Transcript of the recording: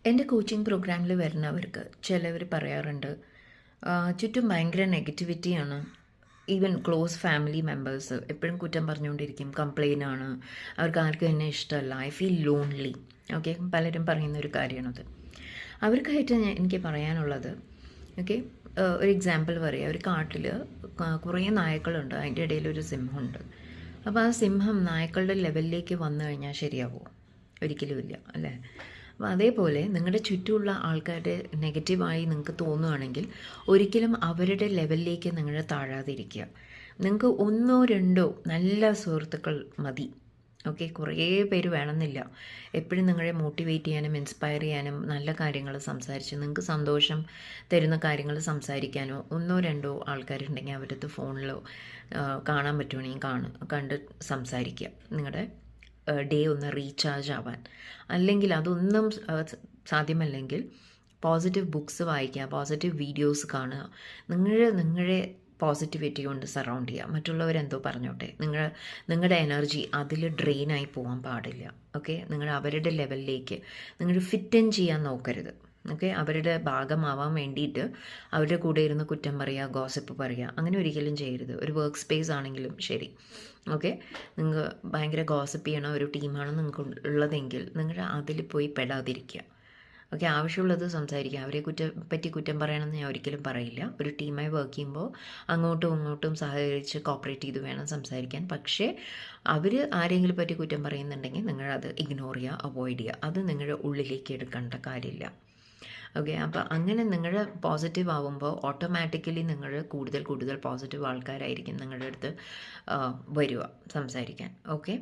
എൻ്റെ കോച്ചിങ് പ്രോഗ്രാമിൽ വരുന്നവർക്ക് ചിലവർ പറയാറുണ്ട്, ചുറ്റും ഭയങ്കര നെഗറ്റിവിറ്റിയാണ്. ഈവൻ ക്ലോസ് ഫാമിലി മെമ്പേഴ്സ് എപ്പോഴും കുറ്റം പറഞ്ഞുകൊണ്ടിരിക്കും, കംപ്ലെയിൻ ആണ്, അവർക്ക് ആർക്കും എന്നെ ഇഷ്ടമല്ല, ഐ ഫീൽ ലോൺലി. ഓക്കെ, പലരും പറയുന്ന ഒരു കാര്യമാണത്. അവർക്കായിട്ട് എനിക്ക് പറയാനുള്ളത്, ഓക്കെ, ഒരു എക്സാമ്പിൾ പറയാം. ഒരു കാട്ടിൽ കുറേ നായ്ക്കളുണ്ട്, അതിൻ്റെ ഇടയിൽ ഒരു സിംഹമുണ്ട്. അപ്പോൾ ആ സിംഹം നായ്ക്കളുടെ ലെവലിലേക്ക് വന്നു കഴിഞ്ഞാൽ ശരിയാവുമോ? ഒരിക്കലുമില്ല, അല്ലേ? അപ്പോൾ അതേപോലെ നിങ്ങളുടെ ചുറ്റുമുള്ള ആൾക്കാരുടെ നെഗറ്റീവായി നിങ്ങൾക്ക് തോന്നുകയാണെങ്കിൽ ഒരിക്കലും അവരുടെ ലെവലിലേക്ക് നിങ്ങൾ താഴാതിരിക്കുക. നിങ്ങൾക്ക് ഒന്നോ രണ്ടോ നല്ല സുഹൃത്തുക്കൾ മതി. ഓക്കെ, കുറേ പേര് വേണമെന്നില്ല. എപ്പോഴും നിങ്ങളെ മോട്ടിവേറ്റ് ചെയ്യാനും ഇൻസ്പയർ ചെയ്യാനും നല്ല കാര്യങ്ങൾ സംസാരിച്ച് നിങ്ങൾക്ക് സന്തോഷം തരുന്ന കാര്യങ്ങൾ സംസാരിക്കാനോ ഒന്നോ രണ്ടോ ആൾക്കാരുണ്ടെങ്കിൽ അവരടുത്ത് ഫോണിലോ കാണാൻ പറ്റുവാണെങ്കിൽ കണ്ട് സംസാരിക്കുക, നിങ്ങളുടെ ഡേ ഒന്ന് റീചാർജ് ആവാൻ. അല്ലെങ്കിൽ അതൊന്നും സാധ്യമല്ലെങ്കിൽ പോസിറ്റീവ് ബുക്സ് വായിക്കുക, പോസിറ്റീവ് വീഡിയോസ് കാണുക. നിങ്ങളെ പോസിറ്റിവിറ്റി കൊണ്ട് സറൗണ്ട് ചെയ്യുക. മറ്റുള്ളവരെന്തോ പറഞ്ഞോട്ടെ, നിങ്ങളുടെ എനർജി അതിൽ ഡ്രെയിനായി പോകാൻ പാടില്ല. ഓക്കെ, നിങ്ങൾ അവരുടെ ലെവലിലേക്ക് നിങ്ങൾ ഫിറ്റ് ഇൻ ചെയ്യാൻ നോക്കരുത്. ഓക്കെ, അവരുടെ ഭാഗമാവാൻ വേണ്ടിയിട്ട് അവരുടെ കൂടെ ഇരുന്ന് കുറ്റം പറയുക, ഗോസിപ്പ് പറയുക, അങ്ങനെ ഒരിക്കലും ചെയ്യരുത്. ഒരു വർക്ക് സ്പേസ് ആണെങ്കിലും ശരി. ഓക്കെ, നിങ്ങൾ ഭയങ്കര ഗോസിപ്പ് ചെയ്യണ ഒരു ടീമാണ് നിങ്ങൾക്ക് ഉള്ളതെങ്കിൽ നിങ്ങൾ അതിൽ പോയി പെടാതിരിക്കുക. ഓക്കെ, ആവശ്യമുള്ളത് സംസാരിക്കുക. അവരെ പറ്റി കുറ്റം പറയണമെന്ന് ഞാൻ ഒരിക്കലും പറയില്ല. ഒരു ടീമായി വർക്ക് ചെയ്യുമ്പോൾ അങ്ങോട്ടും ഇങ്ങോട്ടും സഹകരിച്ച് കോപ്പറേറ്റ് ചെയ്ത് വേണം സംസാരിക്കാൻ. പക്ഷേ അവർ ആരെങ്കിലും പറ്റി കുറ്റം പറയുന്നുണ്ടെങ്കിൽ നിങ്ങളത് ഇഗ്നോർ ചെയ്യുക, അവോയ്ഡ് ചെയ്യുക. അത് നിങ്ങളുടെ ഉള്ളിലേക്ക് എടുക്കേണ്ട കാര്യമില്ല. ഓക്കെ, അപ്പോൾ അങ്ങനെ നിങ്ങൾ പോസിറ്റീവ് ആവുമ്പോൾ ഓട്ടോമാറ്റിക്കലി നിങ്ങൾ കൂടുതൽ പോസിറ്റീവ് ആൾക്കാരായിരിക്കും നിങ്ങളുടെ അടുത്ത് വരിക സംസാരിക്കാൻ. ഓക്കെ.